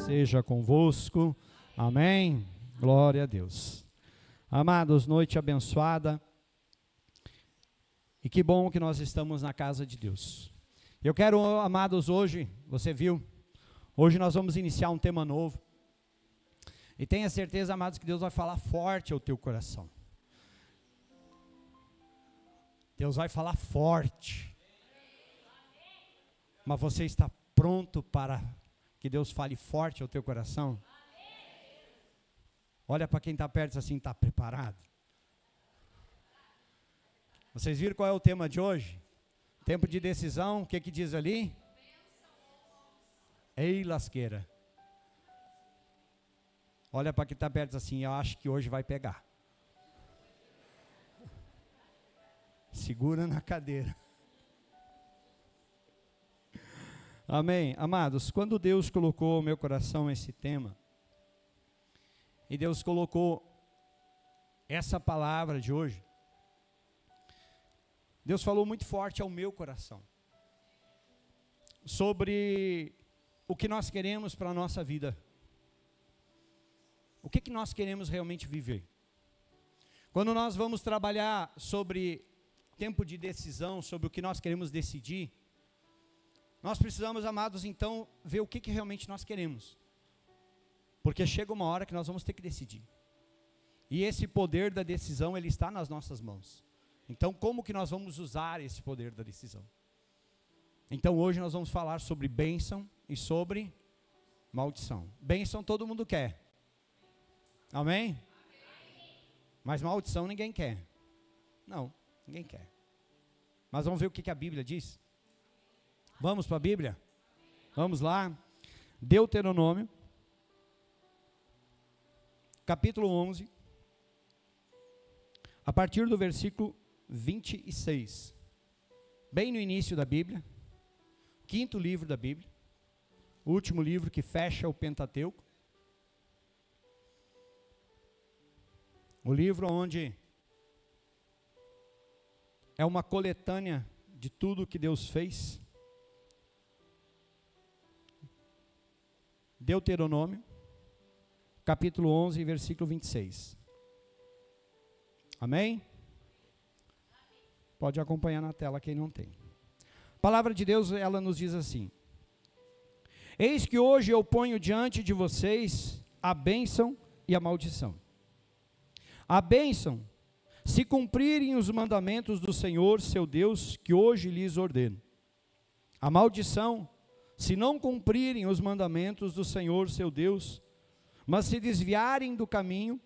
seja convosco. Amém. Glória a Deus. Amados, noite abençoada. E que bom que nós estamos na casa de Deus. Eu quero, amados, hoje, você viu, hoje nós vamos iniciar um tema novo. E tenha certeza, amados, que Deus vai falar forte ao teu coração. Deus vai falar forte. Mas você está pronto para que Deus fale forte ao teu coração? Olha para quem está perto assim, está preparado? Vocês viram qual é o tema de hoje? Tempo de decisão, o que que diz ali? Ei, lasqueira. Olha para quem está perto assim, eu acho que hoje vai pegar. Segura na cadeira. Amém. Amados, quando Deus colocou no meu coração esse tema, e Deus colocou essa palavra de hoje, Deus falou muito forte ao meu coração, sobre o que nós queremos para a nossa vida. O que nós queremos realmente viver? Quando nós vamos trabalhar sobre tempo de decisão, sobre o que nós queremos decidir, nós precisamos, amados, então, ver o que realmente nós queremos. Porque chega uma hora que nós vamos ter que decidir. E esse poder da decisão, ele está nas nossas mãos. Então, como que nós vamos usar esse poder da decisão? Então, hoje nós vamos falar sobre bênção e sobre maldição. Bênção todo mundo quer. Amém? Mas maldição ninguém quer. Não, ninguém quer. Mas vamos ver o que a Bíblia diz? Vamos para a Bíblia? Vamos lá. Deuteronômio, capítulo 11, a partir do versículo 26. Bem no início da Bíblia, quinto livro da Bíblia, o último livro que fecha o Pentateuco. O livro onde é uma coletânea de tudo que Deus fez. Deuteronômio, capítulo 11, versículo 26. Amém? Pode acompanhar na tela quem não tem. A palavra de Deus, ela nos diz assim: eis que hoje eu ponho diante de vocês a bênção e a maldição. A bênção, se cumprirem os mandamentos do Senhor, seu Deus, que hoje lhes ordeno. A maldição, se não cumprirem os mandamentos do Senhor, seu Deus, mas se desviarem do caminho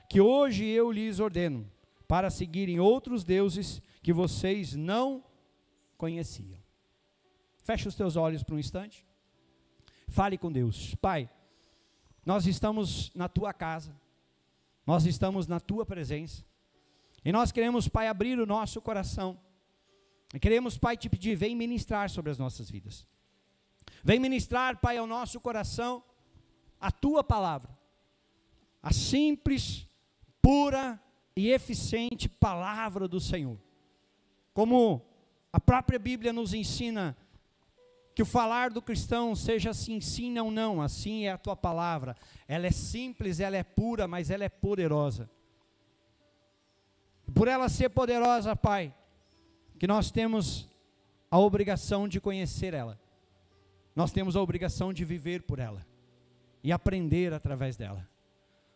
que hoje eu lhes ordeno, para seguirem outros deuses que vocês não conheciam. Feche os teus olhos por um instante. Fale com Deus. Pai, nós estamos na tua casa. Nós estamos na tua presença, e nós queremos, Pai, abrir o nosso coração, e queremos, Pai, te pedir, vem ministrar sobre as nossas vidas, vem ministrar, Pai, ao nosso coração, a tua palavra, a simples, pura e eficiente palavra do Senhor, como a própria Bíblia nos ensina, que o falar do cristão seja assim, sim ou não, assim é a tua palavra. Ela é simples, ela é pura, mas ela é poderosa. Por ela ser poderosa, Pai, que nós temos a obrigação de conhecer ela. Nós temos a obrigação de viver por ela e aprender através dela.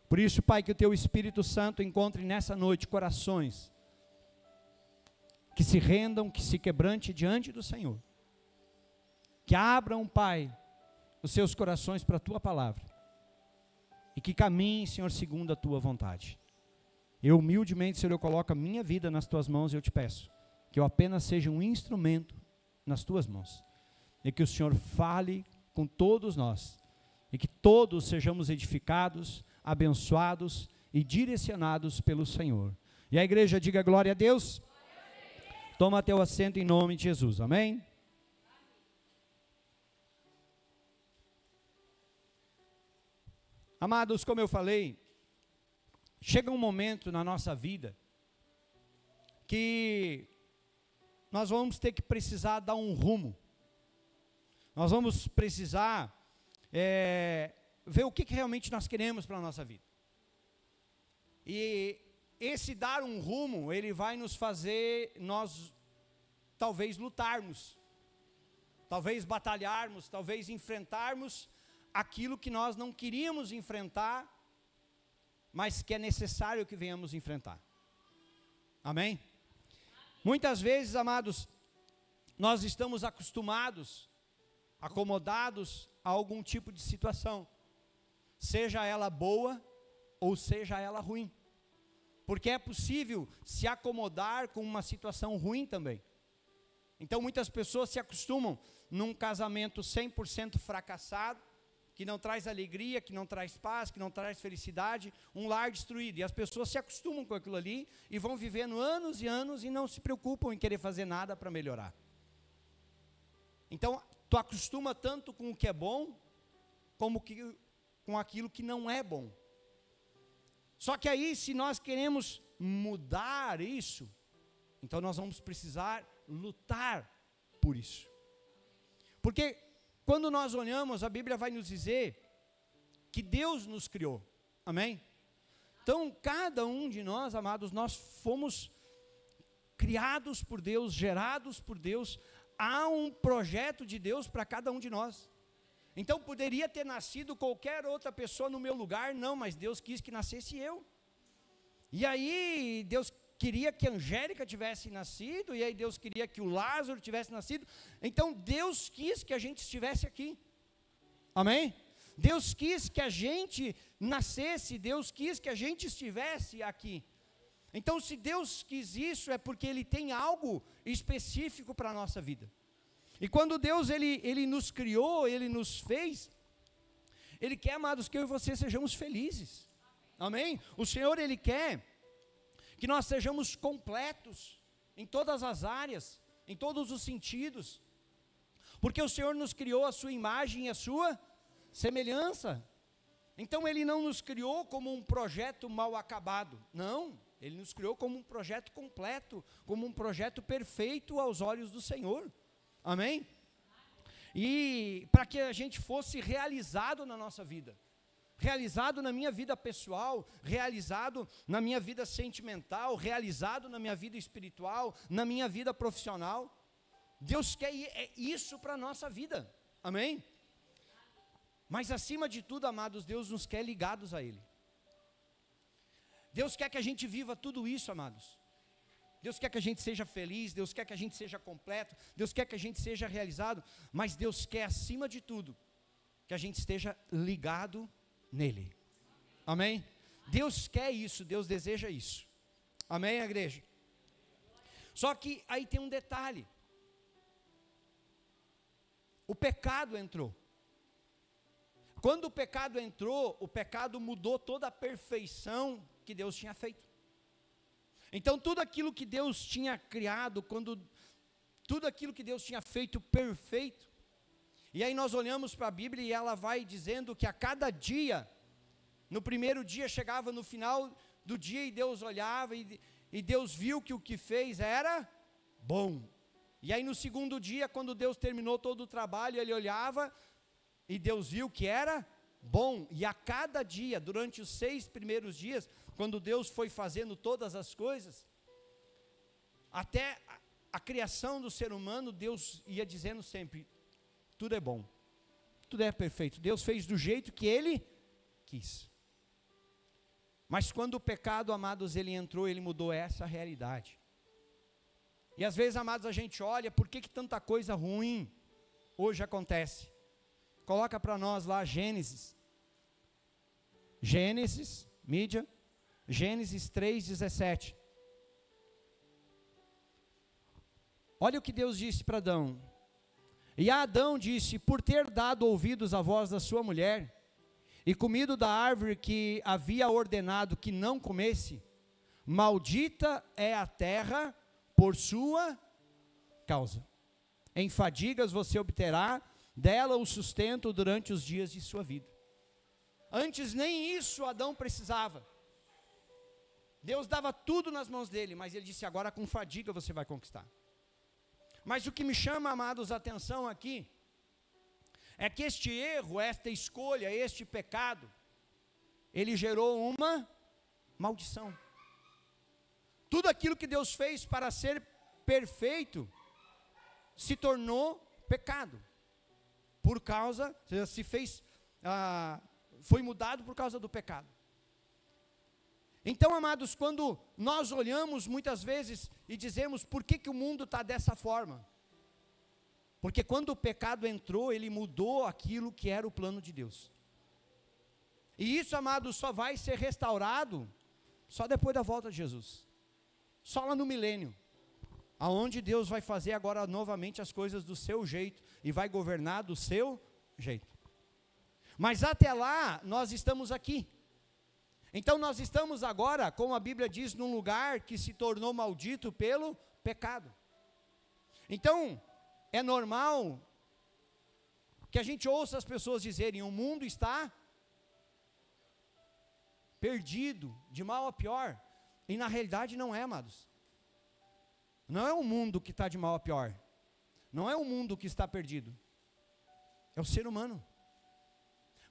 Por isso, Pai, que o teu Espírito Santo encontre nessa noite corações que se rendam, que se quebrante diante do Senhor. Que abram, Pai, os seus corações para a tua palavra. E que caminhem, Senhor, segundo a tua vontade. Eu humildemente, Senhor, eu coloco a minha vida nas tuas mãos e eu te peço que eu apenas seja um instrumento nas tuas mãos. E que o Senhor fale com todos nós. E que todos sejamos edificados, abençoados e direcionados pelo Senhor. E a igreja diga glória a Deus. Toma teu assento em nome de Jesus. Amém? Amados, como eu falei, chega um momento na nossa vida que nós vamos ter que precisar dar um rumo. Nós vamos precisar ver o que realmente nós queremos para a nossa vida. E esse dar um rumo, ele vai nos fazer, nós talvez lutarmos, talvez batalharmos, talvez enfrentarmos aquilo que nós não queríamos enfrentar, mas que é necessário que venhamos enfrentar. Amém? Muitas vezes, amados, nós estamos acostumados, acomodados a algum tipo de situação, seja ela boa ou seja ela ruim, porque é possível se acomodar com uma situação ruim também. Então muitas pessoas se acostumam num casamento 100% fracassado, que não traz alegria, que não traz paz, que não traz felicidade, um lar destruído, e as pessoas se acostumam com aquilo ali, e vão vivendo anos e anos, e não se preocupam em querer fazer nada para melhorar. Então, tu acostuma tanto com o que é bom, como com aquilo que não é bom. Só que aí, se nós queremos mudar isso, então nós vamos precisar lutar por isso. Porque quando nós olhamos, a Bíblia vai nos dizer que Deus nos criou, amém? Então, cada um de nós, amados, nós fomos criados por Deus, gerados por Deus. Há um projeto de Deus para cada um de nós. Então, poderia ter nascido qualquer outra pessoa no meu lugar, não, mas Deus quis que nascesse eu. E aí, Deus queria que a Angélica tivesse nascido, e aí Deus queria que o Lázaro tivesse nascido. Então, Deus quis que a gente estivesse aqui. Amém? Deus quis que a gente nascesse, Deus quis que a gente estivesse aqui. Então, se Deus quis isso, é porque Ele tem algo específico para a nossa vida. E quando Deus, Ele nos criou, Ele nos fez, Ele quer, amados, que eu e você sejamos felizes. Amém? O Senhor, Ele quer que nós sejamos completos em todas as áreas, em todos os sentidos, porque o Senhor nos criou a sua imagem e a sua semelhança. Então Ele não nos criou como um projeto mal acabado, não, Ele nos criou como um projeto completo, como um projeto perfeito aos olhos do Senhor, amém? E para que a gente fosse realizado na nossa vida, realizado na minha vida pessoal, realizado na minha vida sentimental, realizado na minha vida espiritual, na minha vida profissional. Deus quer isso para a nossa vida, amém? Mas acima de tudo, amados, Deus nos quer ligados a Ele. Deus quer que a gente viva tudo isso, amados. Deus quer que a gente seja feliz, Deus quer que a gente seja completo, Deus quer que a gente seja realizado, mas Deus quer, acima de tudo, que a gente esteja ligado nele, amém? Deus quer isso, Deus deseja isso, amém, igreja? Só que aí tem um detalhe, o pecado entrou. Quando o pecado entrou, o pecado mudou toda a perfeição que Deus tinha feito. Então tudo aquilo que Deus tinha criado, tudo aquilo que Deus tinha feito perfeito, e aí nós olhamos para a Bíblia e ela vai dizendo que a cada dia, no primeiro dia chegava no final do dia e Deus olhava e Deus viu que o que fez era bom. E aí no segundo dia, quando Deus terminou todo o trabalho, Ele olhava e Deus viu que era bom. E a cada dia, durante os 6 primeiros dias, quando Deus foi fazendo todas as coisas, até a criação do ser humano, Deus ia dizendo sempre, tudo é bom, tudo é perfeito. Deus fez do jeito que Ele quis. Mas quando o pecado, amados, ele entrou, ele mudou essa realidade. E às vezes, amados, a gente olha, por que tanta coisa ruim hoje acontece? Coloca para nós lá Gênesis, mídia, Gênesis 3:17. Olha o que Deus disse para Adão. E Adão disse, por ter dado ouvidos à voz da sua mulher, e comido da árvore que havia ordenado que não comesse, maldita é a terra por sua causa. Em fadigas você obterá dela o sustento durante os dias de sua vida. Antes nem isso Adão precisava. Deus dava tudo nas mãos dele, mas ele disse, agora com fadiga você vai conquistar. Mas o que me chama, amados, a atenção aqui, é que este erro, esta escolha, este pecado, ele gerou uma maldição. Tudo aquilo que Deus fez para ser perfeito, se tornou pecado. Por causa, foi mudado por causa do pecado. Então, amados, quando nós olhamos muitas vezes e dizemos, por que o mundo está dessa forma? Porque quando o pecado entrou, ele mudou aquilo que era o plano de Deus. E isso, amados, só vai ser restaurado só depois da volta de Jesus. Só lá no milênio, aonde Deus vai fazer agora novamente as coisas do seu jeito e vai governar do seu jeito. Mas até lá, nós estamos aqui. Então nós estamos agora, como a Bíblia diz, num lugar que se tornou maldito pelo pecado. Então, é normal que a gente ouça as pessoas dizerem, o mundo está perdido, de mal a pior. E na realidade não é, amados. Não é o mundo que está de mal a pior. Não é o mundo que está perdido. É o ser humano.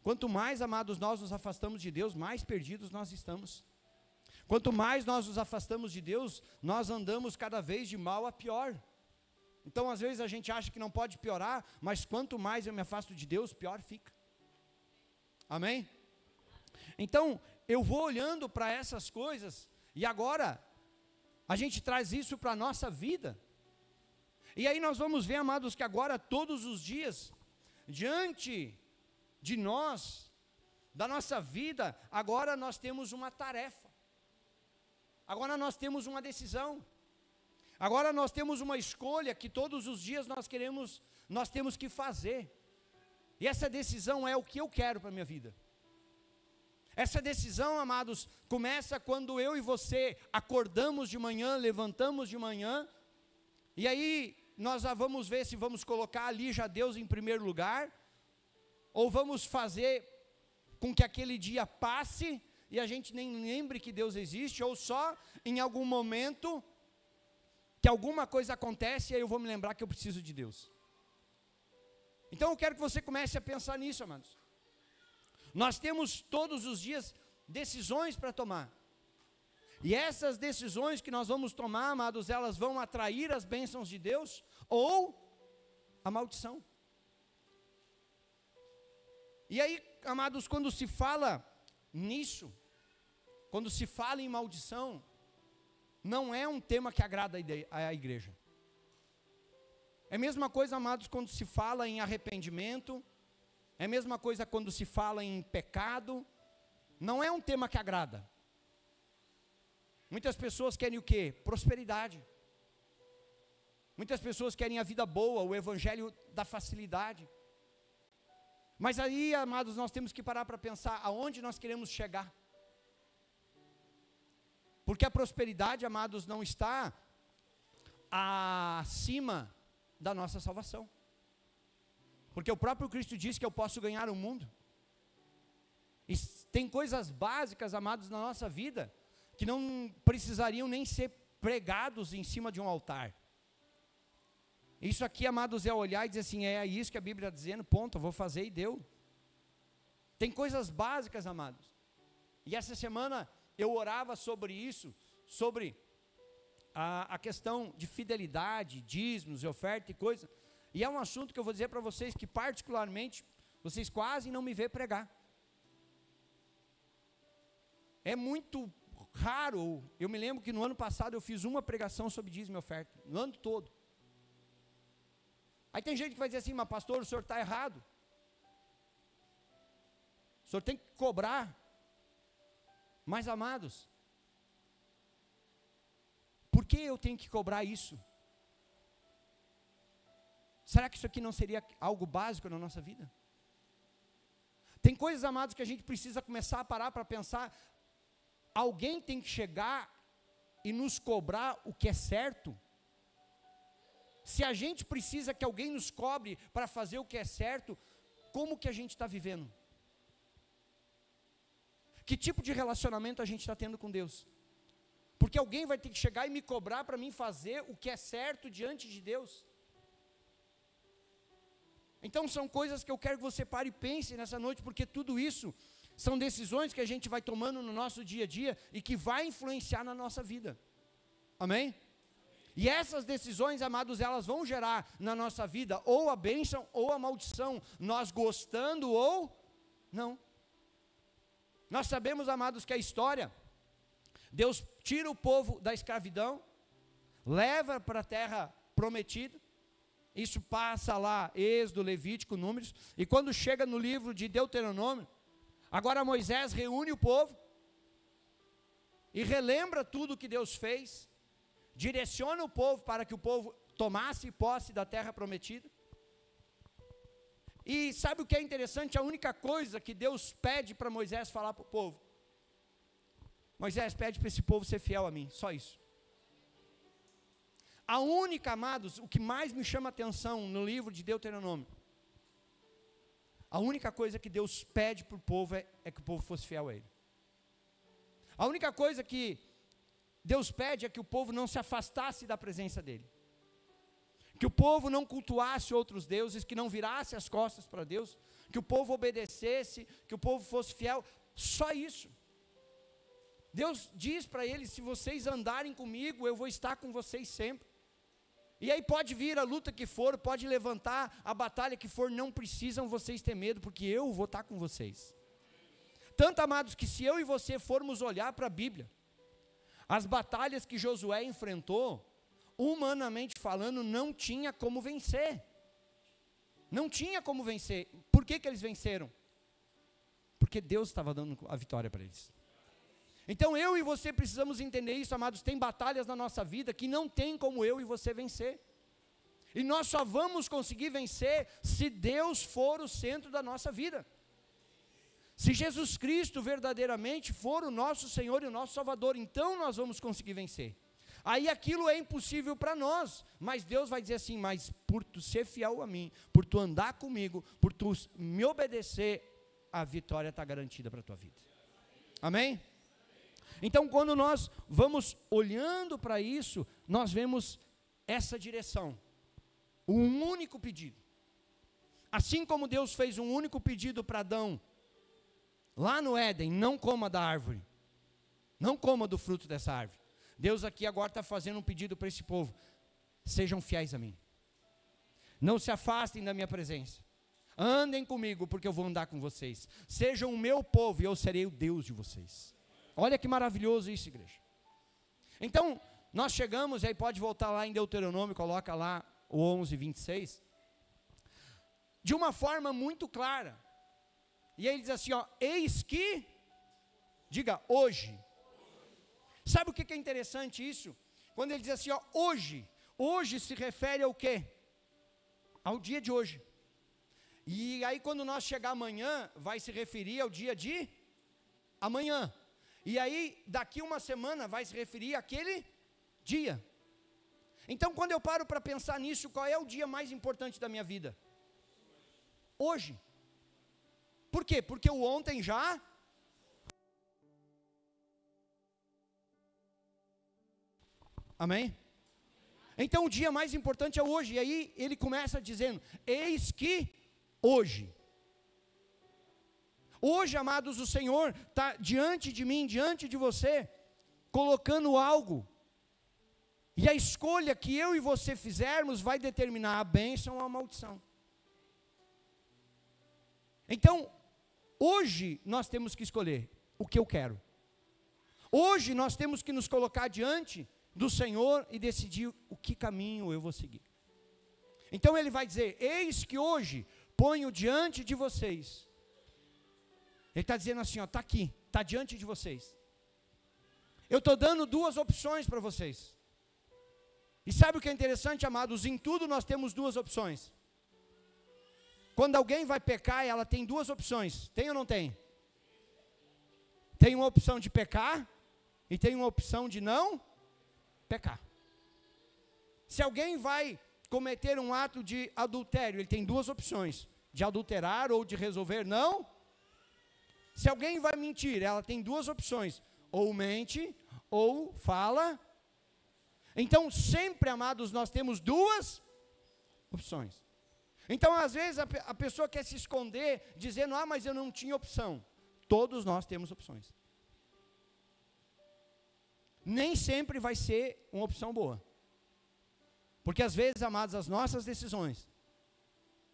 Quanto mais, amados, nós nos afastamos de Deus, mais perdidos nós estamos. Quanto mais nós nos afastamos de Deus, nós andamos cada vez de mal a pior. Então, às vezes a gente acha que não pode piorar, mas quanto mais eu me afasto de Deus, pior fica. Amém? Então, eu vou olhando para essas coisas, e agora, a gente traz isso para a nossa vida. E aí nós vamos ver, amados, que agora, todos os dias, diante de nós, da nossa vida, agora nós temos uma tarefa, agora nós temos uma decisão, agora nós temos uma escolha que todos os dias nós temos que fazer, e essa decisão é o que eu quero para a minha vida. Essa decisão, amados, começa quando eu e você acordamos de manhã, levantamos de manhã, e aí nós já vamos ver se vamos colocar ali já Deus em primeiro lugar, ou vamos fazer com que aquele dia passe e a gente nem lembre que Deus existe, ou só em algum momento que alguma coisa acontece e aí eu vou me lembrar que eu preciso de Deus. Então eu quero que você comece a pensar nisso, amados. Nós temos todos os dias decisões para tomar, e essas decisões que nós vamos tomar, amados, elas vão atrair as bênçãos de Deus ou a maldição. E aí, amados, quando se fala nisso, quando se fala em maldição, não é um tema que agrada a igreja. É a mesma coisa, amados, quando se fala em arrependimento, é a mesma coisa quando se fala em pecado, não é um tema que agrada. Muitas pessoas querem o quê? Prosperidade. Muitas pessoas querem a vida boa, o evangelho da facilidade. Mas aí, amados, nós temos que parar para pensar aonde nós queremos chegar. Porque a prosperidade, amados, não está acima da nossa salvação. Porque o próprio Cristo disse que eu posso ganhar o mundo. E tem coisas básicas, amados, na nossa vida, que não precisariam nem ser pregados em cima de um altar. Isso aqui, amados, é olhar e dizer assim, é isso que a Bíblia está dizendo, ponto, eu vou fazer e deu. Tem coisas básicas, amados. E essa semana eu orava sobre isso, sobre a questão de fidelidade, dízimos, oferta e coisa. E é um assunto que eu vou dizer para vocês que particularmente, vocês quase não me vê pregar. É muito raro, eu me lembro que no ano passado eu fiz uma pregação sobre dízimo e oferta, no ano todo. Aí tem gente que vai dizer assim, mas pastor, o senhor está errado. O senhor tem que cobrar. Mas amados, por que eu tenho que cobrar isso? Será que isso aqui não seria algo básico na nossa vida? Tem coisas, amados, que a gente precisa começar a parar para pensar. Alguém tem que chegar e nos cobrar o que é certo? Se a gente precisa que alguém nos cobre para fazer o que é certo, como que a gente está vivendo? Que tipo de relacionamento a gente está tendo com Deus? Porque alguém vai ter que chegar e me cobrar para mim fazer o que é certo diante de Deus. Então são coisas que eu quero que você pare e pense nessa noite, porque tudo isso são decisões que a gente vai tomando no nosso dia a dia e que vai influenciar na nossa vida. Amém? E essas decisões, amados, elas vão gerar na nossa vida ou a bênção ou a maldição, nós gostando ou não. Nós sabemos, amados, que a história, Deus tira o povo da escravidão, leva para a terra prometida, isso passa lá, Êxodo, Levítico, Números, e quando chega no livro de Deuteronômio, agora Moisés reúne o povo, e relembra tudo o que Deus fez, direciona o povo para que o povo tomasse posse da terra prometida. E sabe o que é interessante? A única coisa que Deus pede para Moisés falar para o povo: Moisés, pede para esse povo ser fiel a mim, só isso. A única, amados, o que mais me chama a atenção no livro de Deuteronômio, a única coisa que Deus pede para o povo é que o povo fosse fiel a Ele. A única coisa que Deus pede é que o povo não se afastasse da presença dEle, que o povo não cultuasse outros deuses, que não virasse as costas para Deus, que o povo obedecesse, que o povo fosse fiel, só isso. Deus diz para eles: se vocês andarem comigo, eu vou estar com vocês sempre. E aí pode vir a luta que for, pode levantar a batalha que for, não precisam vocês ter medo, porque eu vou estar com vocês. Tanto, amados, que se eu e você formos olhar para a Bíblia, as batalhas que Josué enfrentou, humanamente falando, não tinha como vencer. Não tinha como vencer. Por que eles venceram? Porque Deus estava dando a vitória para eles. Então eu e você precisamos entender isso, amados. Tem batalhas na nossa vida que não tem como eu e você vencer. E nós só vamos conseguir vencer se Deus for o centro da nossa vida. Se Jesus Cristo verdadeiramente for o nosso Senhor e o nosso Salvador, então nós vamos conseguir vencer. Aí aquilo é impossível para nós, mas Deus vai dizer assim: mas por tu ser fiel a mim, por tu andar comigo, por tu me obedecer, a vitória está garantida para a tua vida. Amém? Então quando nós vamos olhando para isso, nós vemos essa direção, um único pedido. Assim como Deus fez um único pedido para Adão, lá no Éden: não coma da árvore, não coma do fruto dessa árvore. Deus aqui agora está fazendo um pedido para esse povo: sejam fiéis a mim, não se afastem da minha presença, andem comigo, porque eu vou andar com vocês, sejam o meu povo e eu serei o Deus de vocês. Olha que maravilhoso isso, igreja. Então, nós chegamos, e aí pode voltar lá em Deuteronômio, coloca lá o 11:26, de uma forma muito clara, e aí ele diz assim, ó: eis que, diga, hoje. Sabe o que é interessante isso? Quando ele diz assim, ó, hoje se refere ao quê? Ao dia de hoje. E aí quando nós chegar amanhã, vai se referir ao dia de amanhã. E aí daqui uma semana vai se referir àquele dia. Então quando eu paro para pensar nisso, qual é o dia mais importante da minha vida? Hoje. Por quê? Porque o ontem já... Amém? Então o dia mais importante é hoje. E aí ele começa dizendo: eis que hoje. Hoje, amados, o Senhor está diante de mim, diante de você, colocando algo. E a escolha que eu e você fizermos vai determinar a bênção ou a maldição. Então, hoje nós temos que escolher o que eu quero. Hoje nós temos que nos colocar diante do Senhor e decidir o que caminho eu vou seguir. Então ele vai dizer: eis que hoje ponho diante de vocês. Ele está dizendo assim, ó, está aqui, está diante de vocês. Eu estou dando duas opções para vocês. E sabe o que é interessante, amados? Em tudo nós temos duas opções. Quando alguém vai pecar, ela tem duas opções. Tem ou não tem? Tem uma opção de pecar e tem uma opção de não pecar. Se alguém vai cometer um ato de adultério, ele tem duas opções: de adulterar ou de resolver não. Se alguém vai mentir, ela tem duas opções: ou mente ou fala. Então sempre, amados, nós temos duas opções. Então, às vezes, a pessoa quer se esconder, dizendo, mas eu não tinha opção. Todos nós temos opções. Nem sempre vai ser uma opção boa. Porque às vezes, amados, as nossas decisões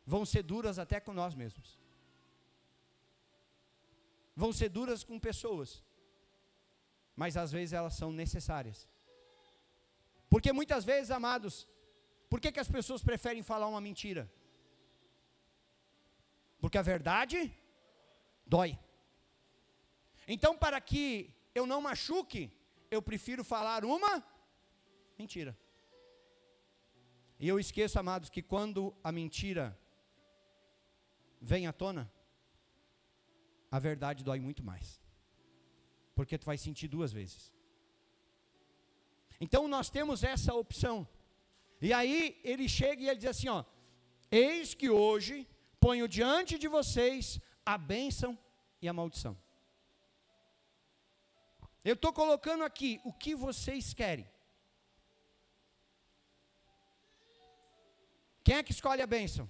vão ser duras até com nós mesmos. Vão ser duras com pessoas. Mas às vezes elas são necessárias. Porque muitas vezes, amados, por que as pessoas preferem falar uma mentira? Porque a verdade dói. Então, para que eu não machuque, eu prefiro falar uma mentira. E eu esqueço, amados, que quando a mentira vem à tona, a verdade dói muito mais. Porque tu vai sentir duas vezes. Então nós temos essa opção. E aí ele chega e ele diz assim, eis que hoje ponho diante de vocês a bênção e a maldição. Eu estou colocando aqui o que vocês querem. Quem é que escolhe a bênção?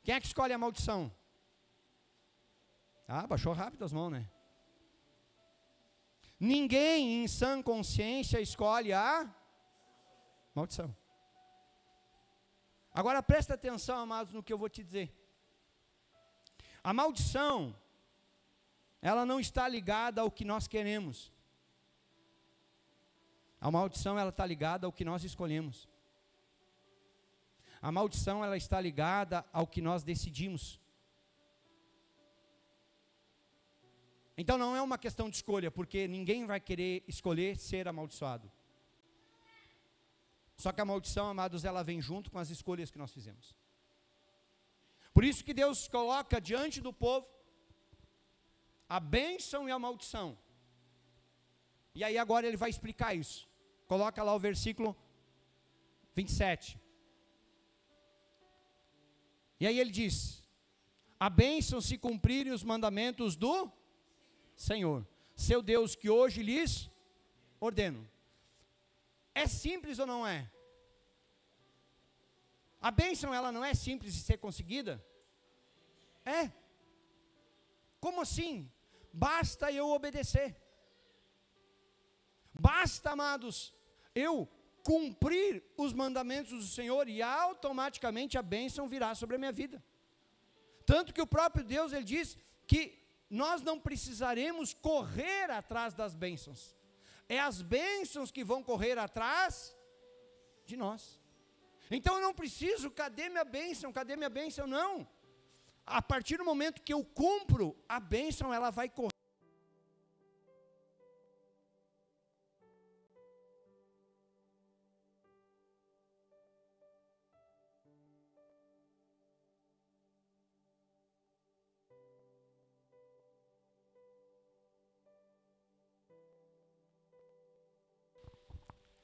Quem é que escolhe a maldição? Baixou rápido as mãos, né? Ninguém em sã consciência escolhe a maldição. Agora presta atenção, amados, no que eu vou te dizer. A maldição, ela não está ligada ao que nós queremos. A maldição, ela está ligada ao que nós escolhemos. A maldição, ela está ligada ao que nós decidimos. Então não é uma questão de escolha, porque ninguém vai querer escolher ser amaldiçoado. Só que a maldição, amados, ela vem junto com as escolhas que nós fizemos. Por isso que Deus coloca diante do povo a bênção e a maldição. E aí agora ele vai explicar isso. Coloca lá o versículo 27. E aí ele diz: a bênção se cumprirem os mandamentos do Senhor, seu Deus, que hoje lhes ordeno. É simples ou não é? A bênção, ela não é simples de ser conseguida? É. Como assim? Basta eu obedecer. Basta, amados, eu cumprir os mandamentos do Senhor e automaticamente a bênção virá sobre a minha vida. Tanto que o próprio Deus, ele diz que nós não precisaremos correr atrás das bênçãos. É as bênçãos que vão correr atrás de nós. Então eu não preciso, cadê minha bênção? Cadê minha bênção? Não. A partir do momento que eu cumpro, a bênção ela vai correr.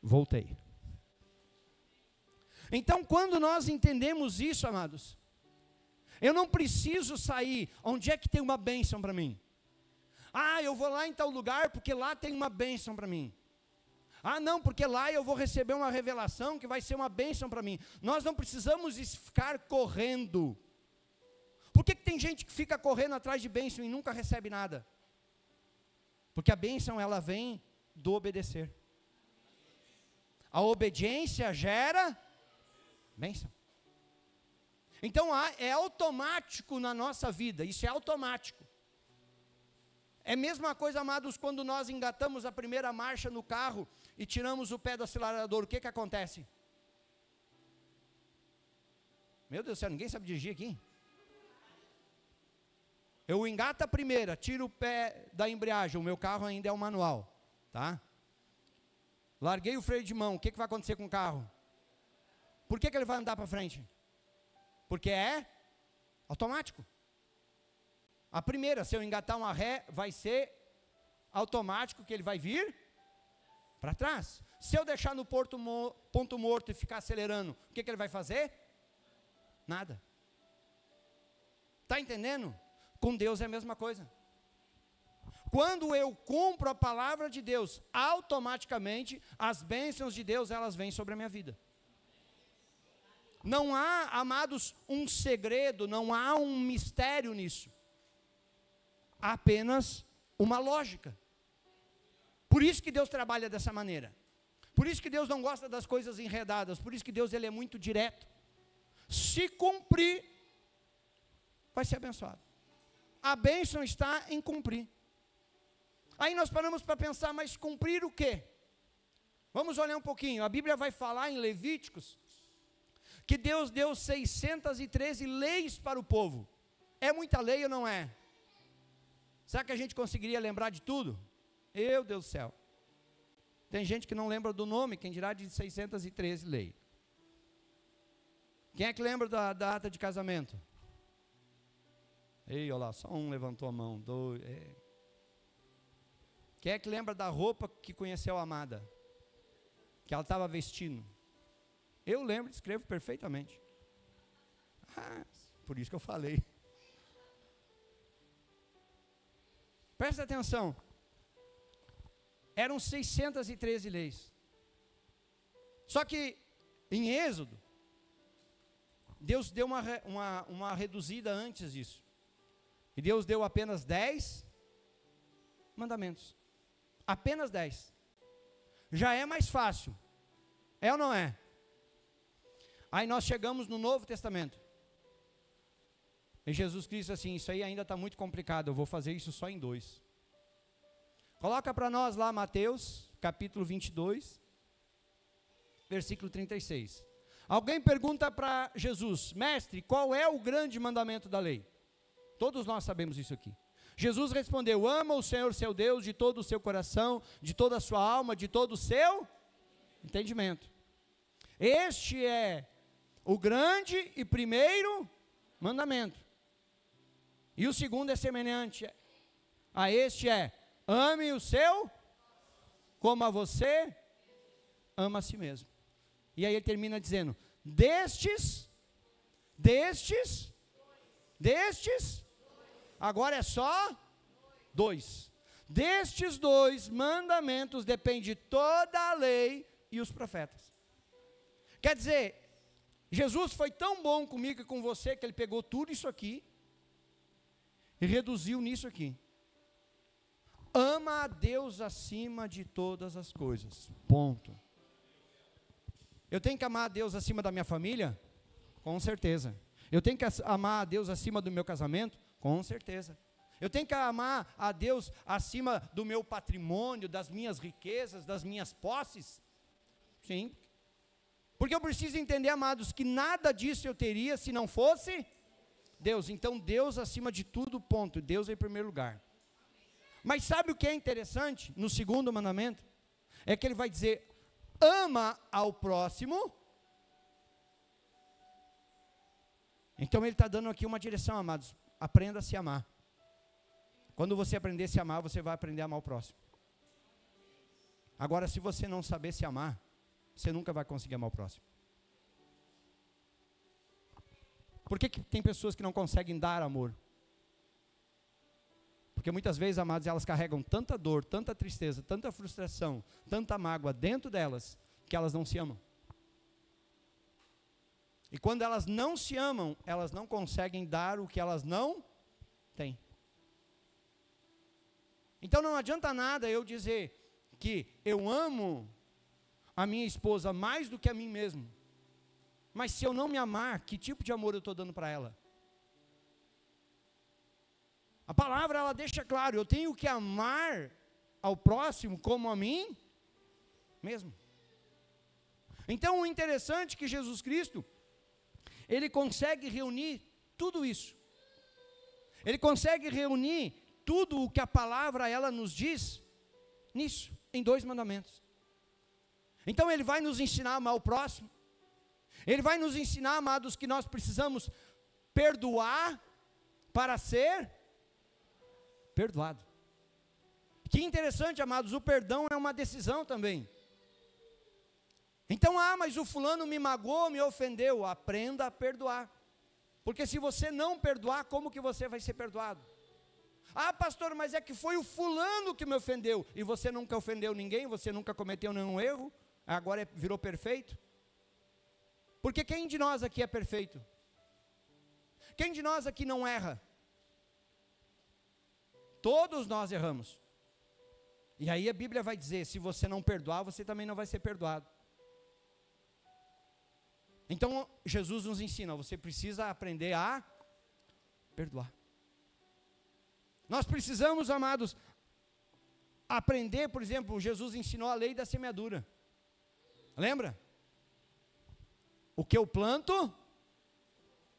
Voltei. Então, quando nós entendemos isso, amados, eu não preciso sair. Onde é que tem uma bênção para mim? Eu vou lá em tal lugar porque lá tem uma bênção para mim. Não, porque lá eu vou receber uma revelação que vai ser uma bênção para mim. Nós não precisamos ficar correndo. Por que tem gente que fica correndo atrás de bênção e nunca recebe nada? Porque a bênção ela vem do obedecer. A obediência gera bênção. Então é automático na nossa vida, isso é automático. É a mesma coisa, amados, quando nós engatamos a primeira marcha no carro e tiramos o pé do acelerador, o que acontece? Meu Deus do céu, ninguém sabe dirigir aqui? Eu engato a primeira, tiro o pé da embreagem, o meu carro ainda é um manual, tá? Larguei o freio de mão, o que vai acontecer com o carro? Por que ele vai andar para frente? Porque é automático. A primeira, se eu engatar uma ré, vai ser automático que ele vai vir para trás. Se eu deixar no ponto morto e ficar acelerando, o que ele vai fazer? Nada. Está entendendo? Com Deus é a mesma coisa. Quando eu cumpro a palavra de Deus, automaticamente as bênçãos de Deus, elas vêm sobre a minha vida. Não há, amados, um segredo, não há um mistério nisso. Há apenas uma lógica. Por isso que Deus trabalha dessa maneira. Por isso que Deus não gosta das coisas enredadas. Por isso que Deus ele é muito direto. Se cumprir, vai ser abençoado. A bênção está em cumprir. Aí nós paramos para pensar, mas cumprir o quê? Vamos olhar um pouquinho. A Bíblia vai falar em Levíticos que Deus deu 613 leis para o povo. É muita lei ou não é? Será que a gente conseguiria lembrar de tudo? Meu Deus do céu. Tem gente que não lembra do nome, quem dirá de 613 leis. Quem é que lembra da data de casamento? Ei, olha lá, só um levantou a mão. Dois. Quem é que lembra da roupa que conheceu a amada? Que ela estava vestindo? Eu lembro, escrevo perfeitamente. Por isso que eu falei. Presta atenção. Eram 613 leis. Só que, em Êxodo, Deus deu uma reduzida antes disso. E Deus deu apenas 10 mandamentos. Apenas 10. Já é mais fácil. É ou não é? Aí nós chegamos no Novo Testamento. E Jesus Cristo assim, isso aí ainda está muito complicado, eu vou fazer isso só em 2. Coloca para nós lá Mateus, capítulo 22, versículo 36. Alguém pergunta para Jesus, mestre, qual é o grande mandamento da lei? Todos nós sabemos isso aqui. Jesus respondeu, ama o Senhor seu Deus de todo o seu coração, de toda a sua alma, de todo o seu entendimento. Este é o grande e primeiro mandamento. E o segundo é semelhante a este ame o seu como a você ama a si mesmo. E aí ele termina dizendo, destes, agora é só 2. Destes 2 mandamentos depende toda a lei e os profetas. Quer dizer, Jesus foi tão bom comigo e com você que ele pegou tudo isso aqui e reduziu nisso aqui. Ama a Deus acima de todas as coisas. Ponto. Eu tenho que amar a Deus acima da minha família? Com certeza. Eu tenho que amar a Deus acima do meu casamento? Com certeza. Eu tenho que amar a Deus acima do meu patrimônio, das minhas riquezas, das minhas posses? Sim. Porque eu preciso entender, amados, que nada disso eu teria se não fosse Deus. Então Deus acima de tudo, ponto. Deus em primeiro lugar. Mas sabe o que é interessante no segundo mandamento? É que ele vai dizer, ama ao próximo. Então ele está dando aqui uma direção, amados. Aprenda a se amar. Quando você aprender a se amar, você vai aprender a amar o próximo. Agora, se você não saber se amar, você nunca vai conseguir amar o próximo. Por que tem pessoas que não conseguem dar amor? Porque muitas vezes, amados, elas carregam tanta dor, tanta tristeza, tanta frustração, tanta mágoa dentro delas, que elas não se amam. E quando elas não se amam, elas não conseguem dar o que elas não têm. Então não adianta nada eu dizer que eu amo a minha esposa mais do que a mim mesmo. Mas se eu não me amar, que tipo de amor eu estou dando para ela? A palavra ela deixa claro, eu tenho que amar ao próximo como a mim mesmo. Então o interessante é que Jesus Cristo, ele consegue reunir tudo isso. Ele consegue reunir tudo o que a palavra ela nos diz nisso, em 2 mandamentos. Então ele vai nos ensinar a amar o próximo. Ele vai nos ensinar, amados, que nós precisamos perdoar para ser perdoado. Que interessante, amados, o perdão é uma decisão também. Então, mas o fulano me magoou, me ofendeu. Aprenda a perdoar. Porque se você não perdoar, como que você vai ser perdoado? Pastor, mas é que foi o fulano que me ofendeu. E você nunca ofendeu ninguém, você nunca cometeu nenhum erro, agora virou perfeito? Porque quem de nós aqui é perfeito? Quem de nós aqui não erra? Todos nós erramos. E aí a Bíblia vai dizer, se você não perdoar, você também não vai ser perdoado. Então, Jesus nos ensina, você precisa aprender a perdoar. Nós precisamos, amados, aprender, por exemplo, Jesus ensinou a lei da semeadura. Lembra? O que eu planto,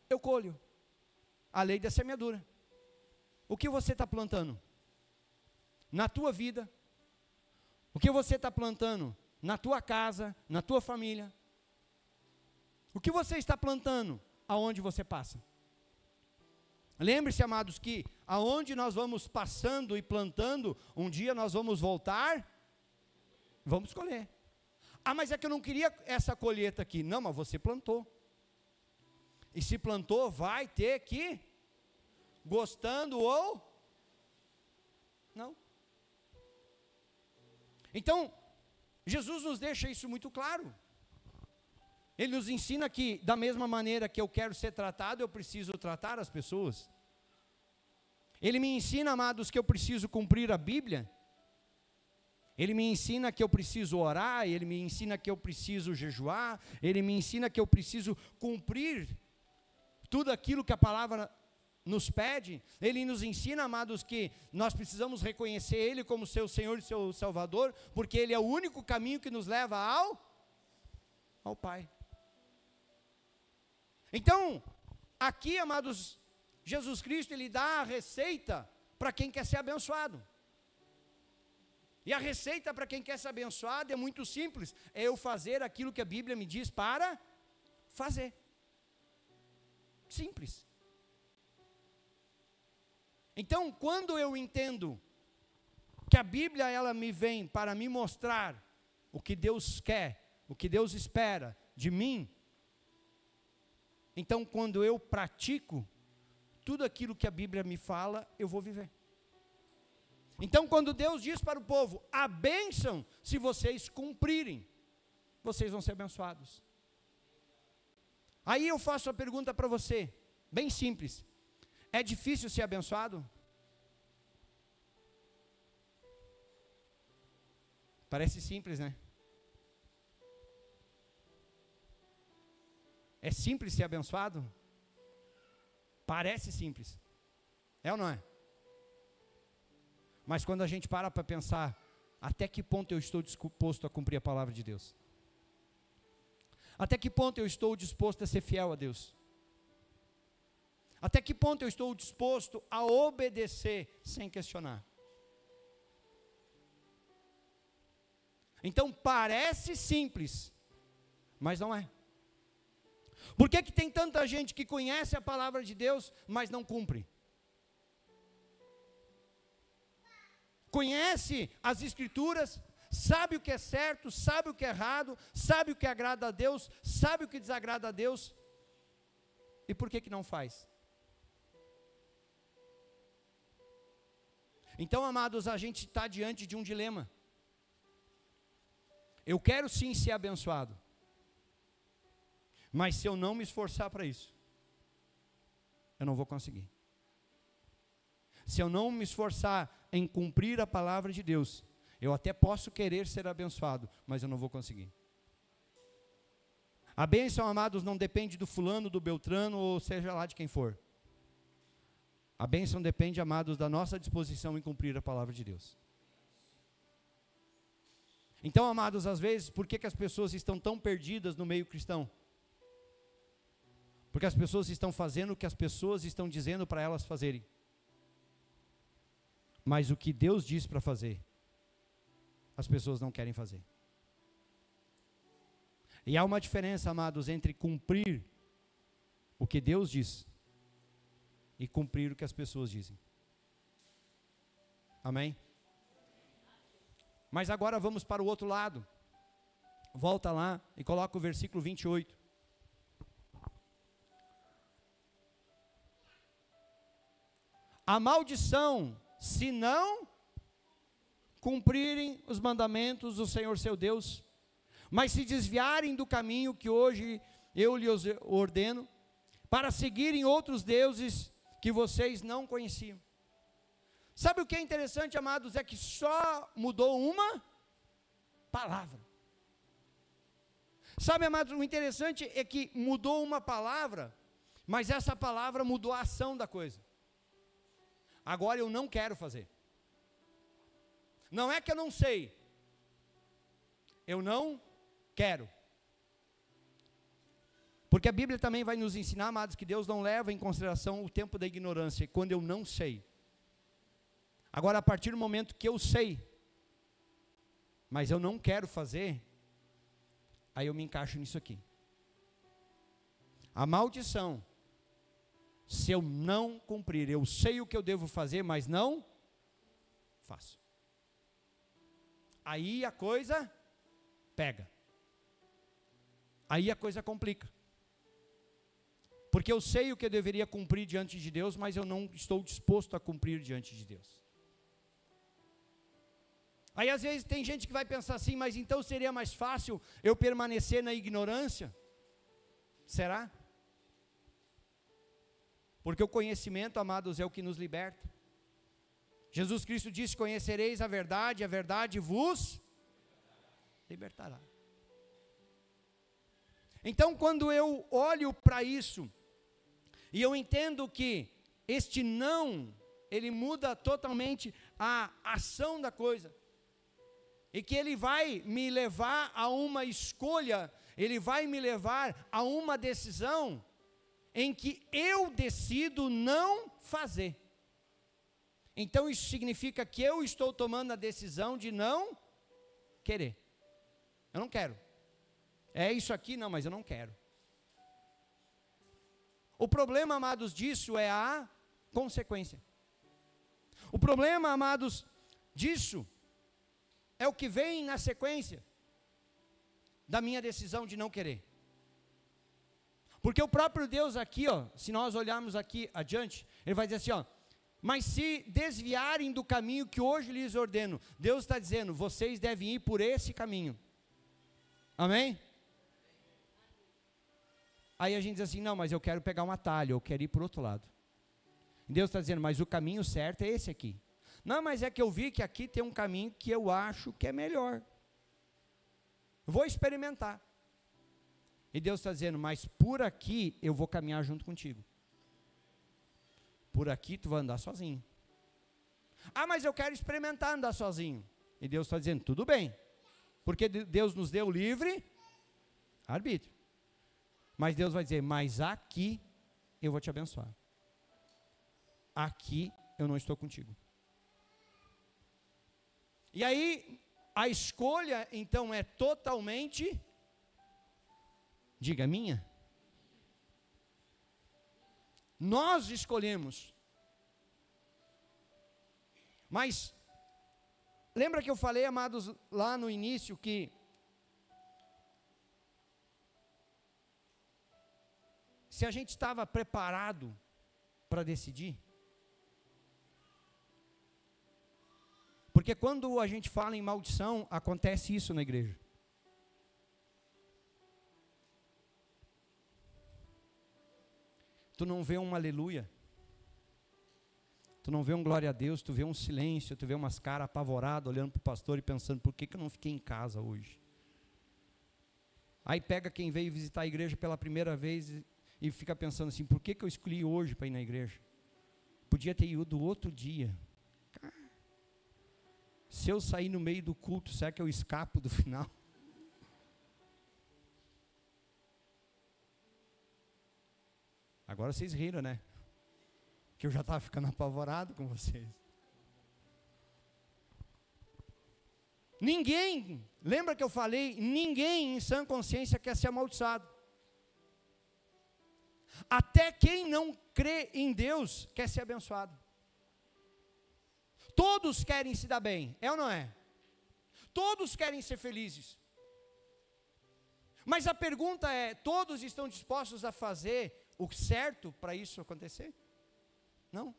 eu colho. A lei da semeadura. O que você está plantando? Na tua vida. O que você está plantando? Na tua casa, na tua família. O que você está plantando? Aonde você passa? Lembre-se, amados, que aonde nós vamos passando e plantando, um dia nós vamos voltar, vamos colher. Ah, mas é que eu não queria essa colheita aqui. Não, mas você plantou. E se plantou, vai ter que, gostando ou não. Então, Jesus nos deixa isso muito claro. Ele nos ensina que, da mesma maneira que eu quero ser tratado, eu preciso tratar as pessoas. Ele me ensina, amados, que eu preciso cumprir a Bíblia. Ele me ensina que eu preciso orar, ele me ensina que eu preciso jejuar, ele me ensina que eu preciso cumprir tudo aquilo que a palavra nos pede. Ele nos ensina, amados, que nós precisamos reconhecer Ele como seu Senhor e seu Salvador, porque Ele é o único caminho que nos leva ao Pai. Então, aqui, amados, Jesus Cristo, Ele dá a receita para quem quer ser abençoado. E a receita para quem quer ser abençoado é muito simples, é eu fazer aquilo que a Bíblia me diz para fazer. Simples. Então, quando eu entendo que a Bíblia, ela me vem para me mostrar o que Deus quer, o que Deus espera de mim, então, quando eu pratico tudo aquilo que a Bíblia me fala, eu vou viver. Então, quando Deus diz para o povo, a bênção, se vocês cumprirem, vocês vão ser abençoados. Aí eu faço a pergunta para você, bem simples, é difícil ser abençoado? Parece simples, né? É simples ser abençoado? Parece simples. É ou não é? Mas quando a gente para pensar, até que ponto eu estou disposto a cumprir a palavra de Deus? Até que ponto eu estou disposto a ser fiel a Deus? Até que ponto eu estou disposto a obedecer sem questionar? Então parece simples, mas não é. Por que tem tanta gente que conhece a palavra de Deus, mas não cumpre? Conhece as Escrituras, sabe o que é certo, sabe o que é errado, sabe o que agrada a Deus, sabe o que desagrada a Deus, e por que não faz? Então, amados, a gente está diante de um dilema. Eu quero sim ser abençoado, mas se eu não me esforçar para isso, eu não vou conseguir. Se eu não me esforçar em cumprir a palavra de Deus, eu até posso querer ser abençoado, mas eu não vou conseguir. A bênção, amados, não depende do fulano, do beltrano, ou seja lá de quem for. A bênção depende, amados, da nossa disposição em cumprir a palavra de Deus. Então, amados, às vezes, por que as pessoas estão tão perdidas no meio cristão? Porque as pessoas estão fazendo o que as pessoas estão dizendo para elas fazerem. Mas o que Deus diz para fazer, as pessoas não querem fazer. E há uma diferença, amados, entre cumprir o que Deus diz e cumprir o que as pessoas dizem. Amém? Mas agora vamos para o outro lado. Volta lá e coloca o versículo 28. A maldição, se não cumprirem os mandamentos do Senhor seu Deus, mas se desviarem do caminho que hoje eu lhes ordeno, para seguirem outros deuses que vocês não conheciam. Sabe o que é interessante, amados? É que só mudou uma palavra. Sabe, amados, o interessante é que mudou uma palavra, mas essa palavra mudou a ação da coisa. Agora eu não quero fazer. Não é que eu não sei. Eu não quero. Porque a Bíblia também vai nos ensinar, amados, que Deus não leva em consideração o tempo da ignorância, quando eu não sei. Agora, a partir do momento que eu sei, mas eu não quero fazer, aí eu me encaixo nisso aqui. A maldição, se eu não cumprir, eu sei o que eu devo fazer, mas não faço. Aí a coisa pega. Aí a coisa complica. Porque eu sei o que eu deveria cumprir diante de Deus, mas eu não estou disposto a cumprir diante de Deus. Aí às vezes tem gente que vai pensar assim, mas então seria mais fácil eu permanecer na ignorância? Será? Porque o conhecimento, amados, é o que nos liberta. Jesus Cristo disse: conhecereis a verdade vos libertará. Então, quando eu olho para isso, e eu entendo que este não, ele muda totalmente a ação da coisa, e que ele vai me levar a uma escolha, ele vai me levar a uma decisão, em que eu decido não fazer. Então isso significa que eu estou tomando a decisão de não querer. Eu não quero. É isso aqui, não, mas eu não quero. O problema, amados, disso é a consequência. O problema, amados, disso é o que vem na sequência da minha decisão de não querer. Porque o próprio Deus aqui, ó, se nós olharmos aqui adiante, ele vai dizer assim, ó: mas se desviarem do caminho que hoje lhes ordeno, Deus está dizendo, vocês devem ir por esse caminho. Amém? Aí a gente diz assim, não, mas eu quero pegar um atalho, eu quero ir por outro lado. Deus está dizendo, mas o caminho certo é esse aqui. Não, mas é que eu vi que aqui tem um caminho que eu acho que é melhor. Vou experimentar. E Deus está dizendo, mas por aqui eu vou caminhar junto contigo. Por aqui tu vai andar sozinho. Ah, mas eu quero experimentar andar sozinho. E Deus está dizendo, tudo bem. Porque Deus nos deu livre arbítrio. Mas Deus vai dizer, mas aqui eu vou te abençoar. Aqui eu não estou contigo. E aí, a escolha então é totalmente, diga, minha. Nós escolhemos. Mas, lembra que eu falei, amados, lá no início, que se a gente estava preparado para decidir? Porque quando a gente fala em maldição, acontece isso na igreja. Tu não vê um aleluia, tu não vê um glória a Deus, tu vê um silêncio, tu vê umas caras apavoradas olhando para o pastor e pensando, por que eu não fiquei em casa hoje? Aí pega quem veio visitar a igreja pela primeira vez e fica pensando assim, por que eu escolhi hoje para ir na igreja? Podia ter ido do outro dia. Se eu sair no meio do culto, será que eu escapo do final? Agora vocês riram, né? Que eu já estava ficando apavorado com vocês. Ninguém, lembra que eu falei, ninguém em sã consciência quer ser amaldiçoado. Até quem não crê em Deus quer ser abençoado. Todos querem se dar bem, é ou não é? Todos querem ser felizes. Mas a pergunta é, todos estão dispostos a fazer o certo para isso acontecer? Não.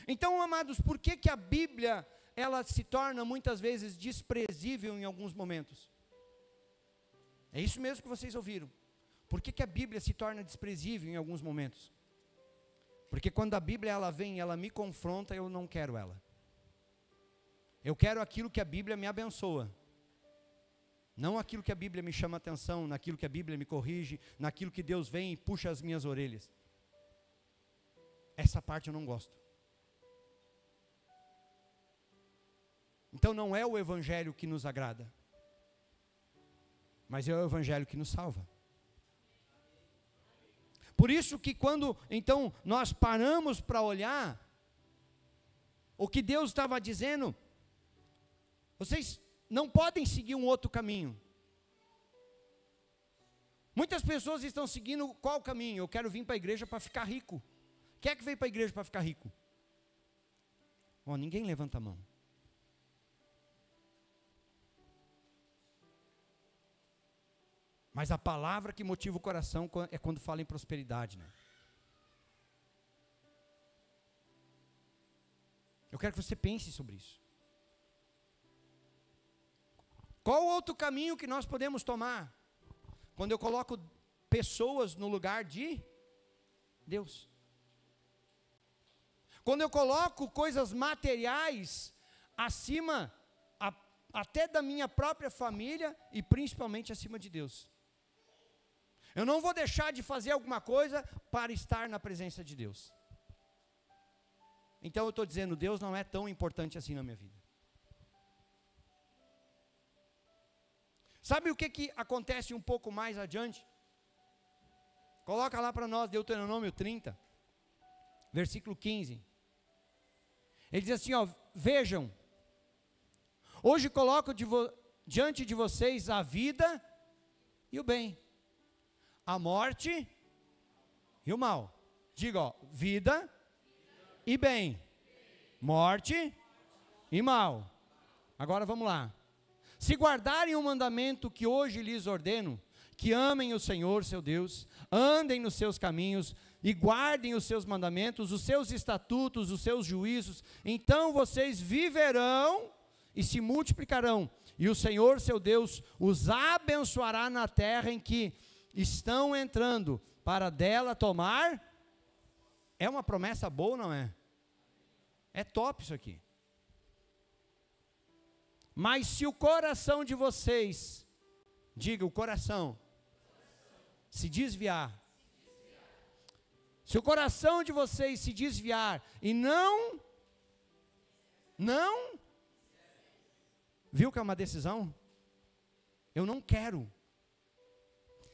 Então, amados, por que a Bíblia, ela se torna muitas vezes desprezível em alguns momentos? É isso mesmo que vocês ouviram. Por que a Bíblia se torna desprezível em alguns momentos? Porque quando a Bíblia ela vem, ela me confronta, eu não quero ela. Eu quero aquilo que a Bíblia me abençoa. Não aquilo que a Bíblia me chama atenção, naquilo que a Bíblia me corrige, naquilo que Deus vem e puxa as minhas orelhas. Essa parte eu não gosto. Então não é o Evangelho que nos agrada, mas é o Evangelho que nos salva. Por isso que quando então nós paramos para olhar o que Deus estava dizendo, vocês não podem seguir um outro caminho. Muitas pessoas estão seguindo qual caminho? Eu quero vir para a igreja para ficar rico. Quem é que veio para a igreja para ficar rico? Ninguém levanta a mão. Mas a palavra que motiva o coração é quando fala em prosperidade, né? Eu quero que você pense sobre isso. Qual outro caminho que nós podemos tomar quando eu coloco pessoas no lugar de Deus? Quando eu coloco coisas materiais acima até da minha própria família e principalmente acima de Deus. Eu não vou deixar de fazer alguma coisa para estar na presença de Deus. Então eu estou dizendo, Deus não é tão importante assim na minha vida. Sabe o que acontece um pouco mais adiante? Coloca lá para nós, Deuteronômio 30, versículo 15. Ele diz assim, vejam, hoje coloco diante de vocês a vida e o bem, a morte e o mal. Diga, vida e bem, morte e mal. Agora vamos lá. Se guardarem o mandamento que hoje lhes ordeno, que amem o Senhor seu Deus, andem nos seus caminhos e guardem os seus mandamentos, os seus estatutos, os seus juízos, então vocês viverão e se multiplicarão, e o Senhor seu Deus os abençoará na terra em que estão entrando, para dela tomar. É uma promessa boa, não é? É top isso aqui. Mas se o coração de vocês, diga o coração, se desviar, se o coração de vocês se desviar e não, viu que é uma decisão? Eu não quero.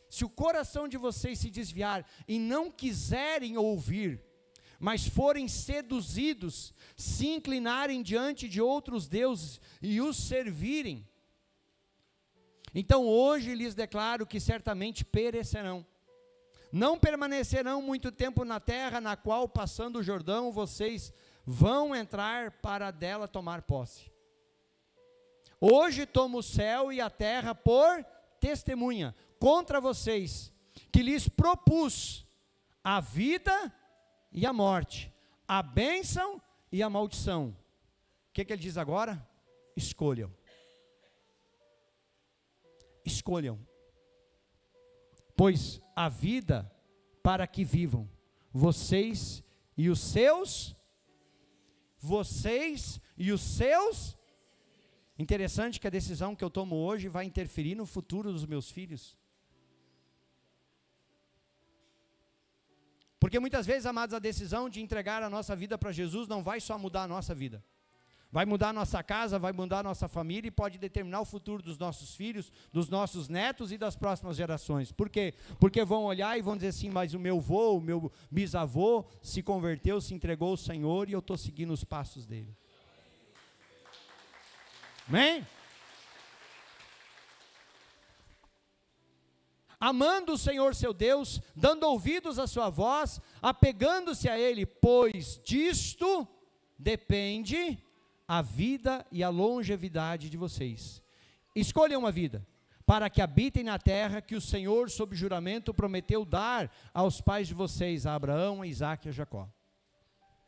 Se o coração de vocês se desviar e não quiserem ouvir, mas forem seduzidos, se inclinarem diante de outros deuses e os servirem, então hoje lhes declaro que certamente perecerão. Não permanecerão muito tempo na terra na qual, passando o Jordão, vocês vão entrar para dela tomar posse. Hoje tomo o céu e a terra por testemunha contra vocês, que lhes propus a vida e a morte, a bênção e a maldição. O que ele diz agora? Escolham. Escolham. Pois a vida para que vivam, vocês e os seus. Interessante que a decisão que eu tomo hoje vai interferir no futuro dos meus filhos. Porque muitas vezes, amados, a decisão de entregar a nossa vida para Jesus não vai só mudar a nossa vida. Vai mudar a nossa casa, vai mudar a nossa família e pode determinar o futuro dos nossos filhos, dos nossos netos e das próximas gerações. Por quê? Porque vão olhar e vão dizer assim, mas o meu avô, o meu bisavô se converteu, se entregou ao Senhor e eu estou seguindo os passos dele. Amém? Amando o Senhor seu Deus, dando ouvidos à sua voz, apegando-se a Ele, pois disto depende a vida e a longevidade de vocês. Escolham a vida, para que habitem na terra que o Senhor, sob juramento, prometeu dar aos pais de vocês, a Abraão, a Isaque e a Jacó.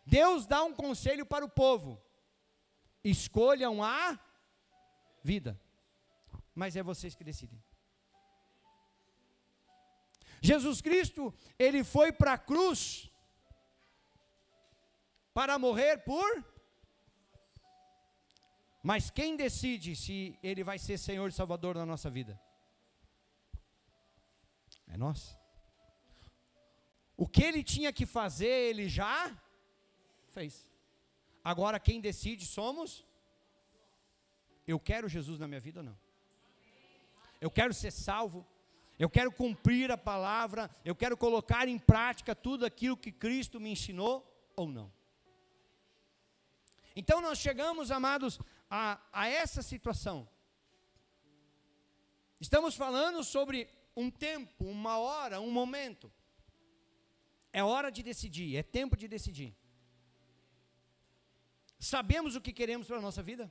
Deus dá um conselho para o povo: escolham a vida, mas é vocês que decidem. Jesus Cristo, ele foi para a cruz para morrer por... Mas quem decide se ele vai ser Senhor e Salvador na nossa vida? É nós. O que ele tinha que fazer, ele já fez. Agora quem decide somos... Eu quero Jesus na minha vida ou não? Eu quero ser salvo, eu quero cumprir a palavra, eu quero colocar em prática tudo aquilo que Cristo me ensinou ou não? Então nós chegamos, amados, a essa situação. Estamos falando sobre um tempo, uma hora, um momento. É hora de decidir, é tempo de decidir. Sabemos o que queremos para a nossa vida?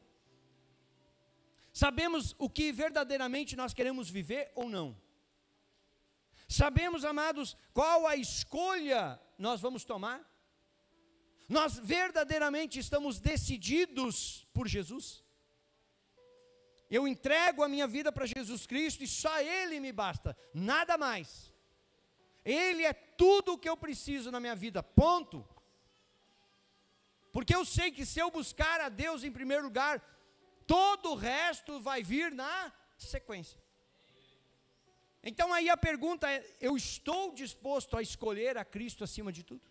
Sabemos o que verdadeiramente nós queremos viver ou não? Sabemos, amados, qual a escolha nós vamos tomar? Nós verdadeiramente estamos decididos por Jesus? Eu entrego a minha vida para Jesus Cristo e só Ele me basta, nada mais. Ele é tudo o que eu preciso na minha vida, ponto. Porque eu sei que se eu buscar a Deus em primeiro lugar, todo o resto vai vir na sequência. Então aí a pergunta é, eu estou disposto a escolher a Cristo acima de tudo?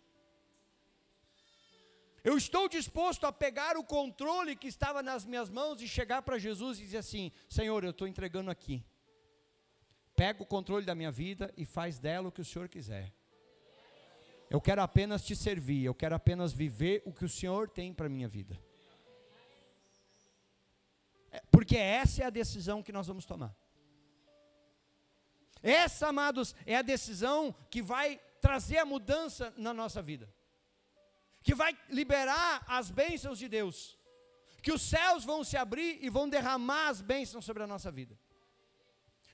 Eu estou disposto a pegar o controle que estava nas minhas mãos e chegar para Jesus e dizer assim, Senhor, eu estou entregando aqui. Pega o controle da minha vida e faz dela o que o Senhor quiser. Eu quero apenas te servir, eu quero apenas viver o que o Senhor tem para a minha vida. Porque essa é a decisão que nós vamos tomar. Essa, amados, é a decisão que vai trazer a mudança na nossa vida. Que vai liberar as bênçãos de Deus. Que os céus vão se abrir e vão derramar as bênçãos sobre a nossa vida.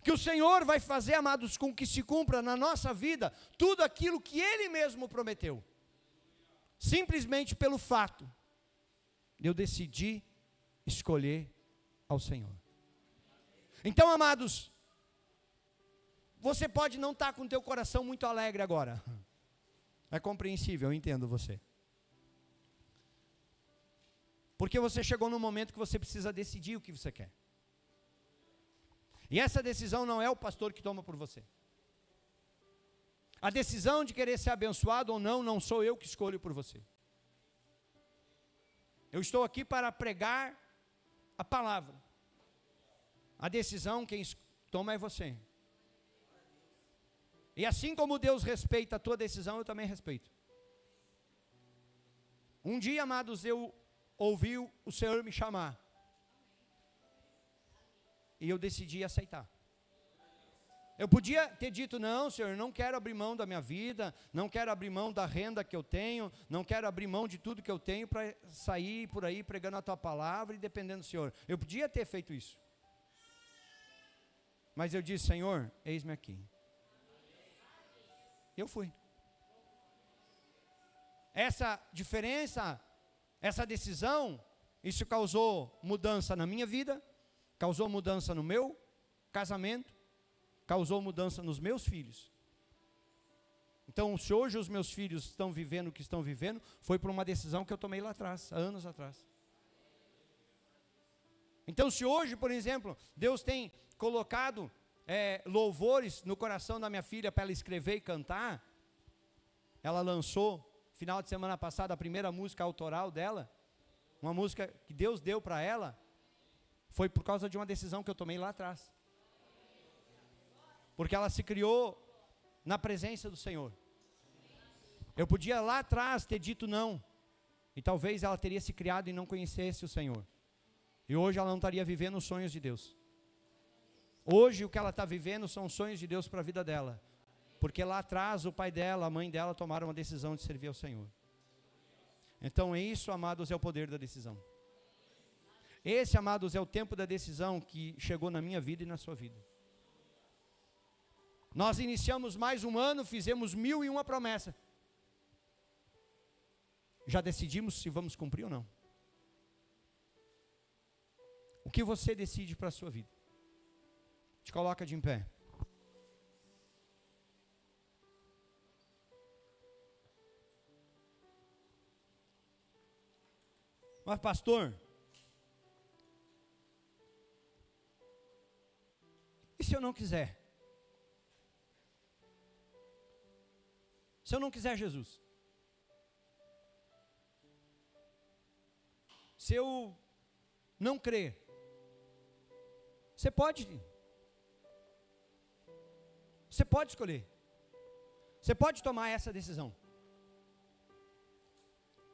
Que o Senhor vai fazer, amados, com que se cumpra na nossa vida tudo aquilo que Ele mesmo prometeu. Simplesmente pelo fato de eu decidir escolher ao Senhor. Então, amados, você pode não estar com o teu coração muito alegre agora. É compreensível, eu entendo você. Porque você chegou num momento que você precisa decidir o que você quer. E essa decisão não é o pastor que toma por você. A decisão de querer ser abençoado ou não, não sou eu que escolho por você. Eu estou aqui para pregar a palavra. A decisão quem toma é você. E assim como Deus respeita a tua decisão, eu também respeito. Um dia, amados, eu ouvi o Senhor me chamar. E eu decidi aceitar. Eu podia ter dito, não, Senhor, não quero abrir mão da minha vida, não quero abrir mão da renda que eu tenho, não quero abrir mão de tudo que eu tenho para sair por aí pregando a tua palavra e dependendo do Senhor. Eu podia ter feito isso. Mas eu disse, Senhor, eis-me aqui. Eu fui. Essa diferença, essa decisão, isso causou mudança na minha vida, causou mudança no meu casamento, causou mudança nos meus filhos. Então, se hoje os meus filhos estão vivendo o que estão vivendo, foi por uma decisão que eu tomei lá atrás, há anos atrás. Então, se hoje, por exemplo, Deus tem colocado louvores no coração da minha filha para ela escrever e cantar, ela lançou, final de semana passada, a primeira música autoral dela, uma música que Deus deu para ela, foi por causa de uma decisão que eu tomei lá atrás. Porque ela se criou na presença do Senhor. Eu podia lá atrás ter dito não, e talvez ela teria se criado e não conhecesse o Senhor. E hoje ela não estaria vivendo os sonhos de Deus. Hoje o que ela está vivendo são os sonhos de Deus para a vida dela. Porque lá atrás o pai dela, a mãe dela tomaram uma decisão de servir ao Senhor. Então isso, amados, é o poder da decisão. Esse, amados, é o tempo da decisão que chegou na minha vida e na sua vida. Nós iniciamos mais um ano, fizemos 1001 promessa. Já decidimos se vamos cumprir ou não. O que você decide para a sua vida? Te coloca de em pé. Mas pastor, e se eu não quiser? Se eu não quiser Jesus? Se eu não crer? Você pode escolher. Você pode tomar essa decisão.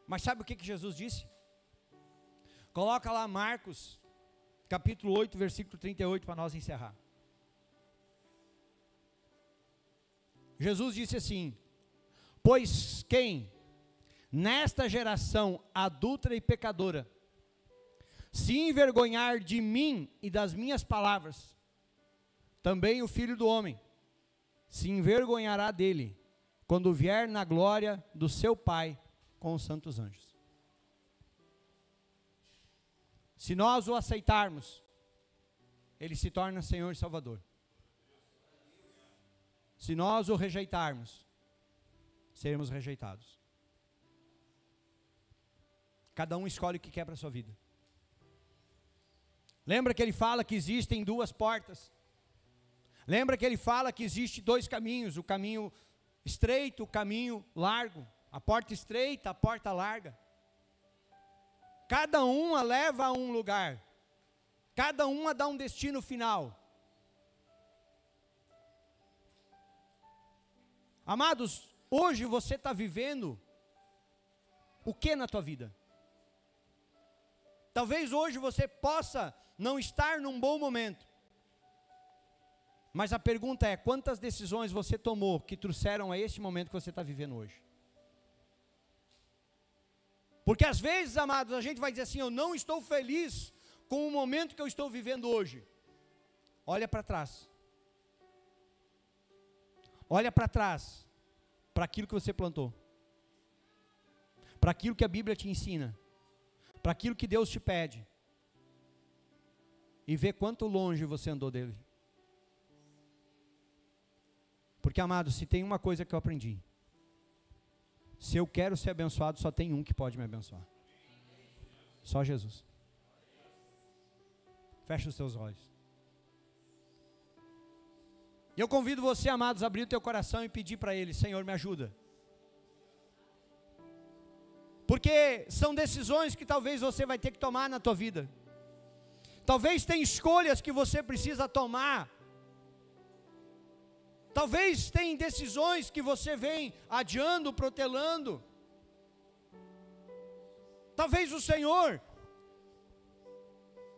Mas sabe o que Jesus disse? Coloca lá Marcos, capítulo 8, versículo 38, para nós encerrar. Jesus disse assim: pois quem, nesta geração adúltera e pecadora, se envergonhar de mim e das minhas palavras, também o Filho do Homem se envergonhará dele, quando vier na glória do seu Pai com os santos anjos. Se nós o aceitarmos, ele se torna Senhor e Salvador. Se nós o rejeitarmos, seremos rejeitados. Cada um escolhe o que quer para a sua vida. Lembra que ele fala que existem duas portas? Lembra que ele fala que existe dois caminhos, o caminho estreito, o caminho largo, a porta estreita, a porta larga. Cada uma leva a um lugar, cada uma dá um destino final. Amados, hoje você está vivendo o que na tua vida? Talvez hoje você possa não estar num bom momento. Mas a pergunta é, quantas decisões você tomou que trouxeram a este momento que você está vivendo hoje? Porque às vezes, amados, a gente vai dizer assim, eu não estou feliz com o momento que eu estou vivendo hoje. Olha para trás. Olha para trás, para aquilo que você plantou. Para aquilo que a Bíblia te ensina. Para aquilo que Deus te pede. E vê quanto longe você andou dele. Porque, amado, se tem uma coisa que eu aprendi, se eu quero ser abençoado, só tem um que pode me abençoar. Só Jesus. Fecha os seus olhos. E eu convido você, amados, a abrir o teu coração e pedir para Ele, Senhor, me ajuda. Porque são decisões que talvez você vai ter que tomar na tua vida. Talvez tem escolhas que você precisa tomar. Talvez tem decisões que você vem adiando, protelando. Talvez o Senhor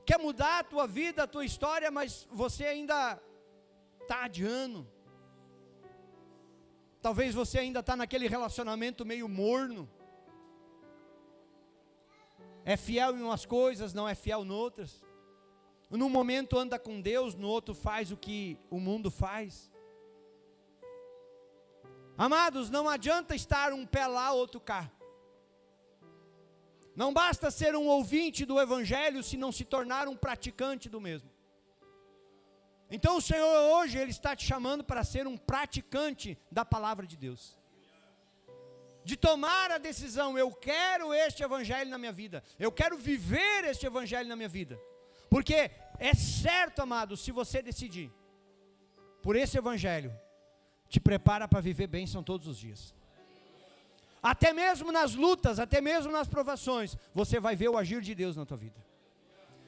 quer mudar a tua vida, a tua história, mas você ainda está adiando. Talvez você ainda está naquele relacionamento meio morno. É fiel em umas coisas, não é fiel em outras. Num momento anda com Deus, no outro faz o que o mundo faz. Amados, não adianta estar um pé lá, outro cá. Não basta ser um ouvinte do Evangelho se não se tornar um praticante do mesmo. Então o Senhor hoje, Ele está te chamando para ser um praticante da palavra de Deus. De tomar a decisão, eu quero este Evangelho na minha vida. Eu quero viver este Evangelho na minha vida. Porque é certo, amado, se você decidir por esse Evangelho, te prepara para viver bênção todos os dias. Até mesmo nas lutas, até mesmo nas provações, você vai ver o agir de Deus na tua vida.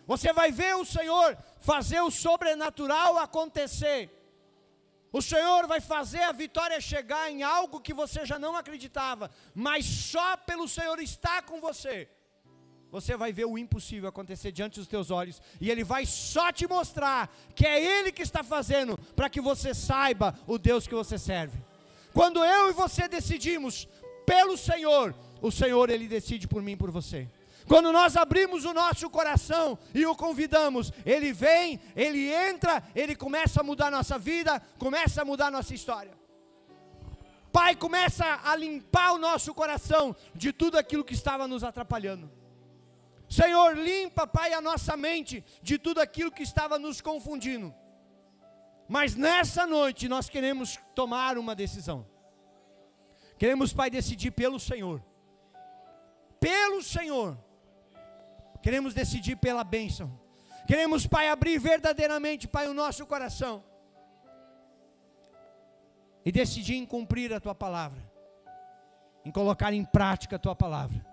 Você vai ver o Senhor fazer o sobrenatural acontecer. O Senhor vai fazer a vitória chegar em algo que você já não acreditava, mas só pelo Senhor estar com você, você vai ver o impossível acontecer diante dos teus olhos, e Ele vai só te mostrar que é Ele que está fazendo, para que você saiba o Deus que você serve. Quando eu e você decidimos pelo Senhor, o Senhor Ele decide por mim e por você. Quando nós abrimos o nosso coração e o convidamos, Ele vem, Ele entra, Ele começa a mudar a nossa vida, começa a mudar a nossa história. Pai, começa a limpar o nosso coração de tudo aquilo que estava nos atrapalhando. Senhor, limpa, Pai, a nossa mente de tudo aquilo que estava nos confundindo. Mas nessa noite nós queremos tomar uma decisão. Queremos, Pai, decidir pelo Senhor. Pelo Senhor. Queremos decidir pela bênção. Queremos, Pai, abrir verdadeiramente, Pai, o nosso coração. E decidir em cumprir a Tua palavra. Em colocar em prática a Tua palavra.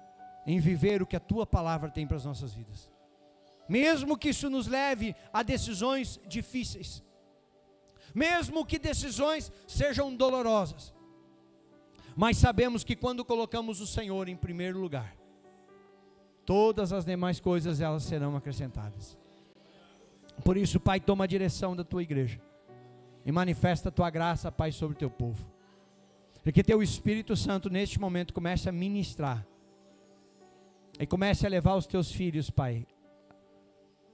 Em viver o que a Tua palavra tem para as nossas vidas. Mesmo que isso nos leve a decisões difíceis. Mesmo que decisões sejam dolorosas. Mas sabemos que quando colocamos o Senhor em primeiro lugar, todas as demais coisas elas serão acrescentadas. Por isso, Pai, toma a direção da Tua igreja. E manifesta a Tua graça, Pai, sobre o Teu povo. E que Teu Espírito Santo neste momento comece a ministrar. E comece a levar os Teus filhos, Pai,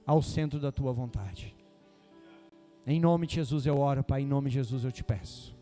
ao centro da Tua vontade. Em nome de Jesus eu oro, Pai, em nome de Jesus eu te peço.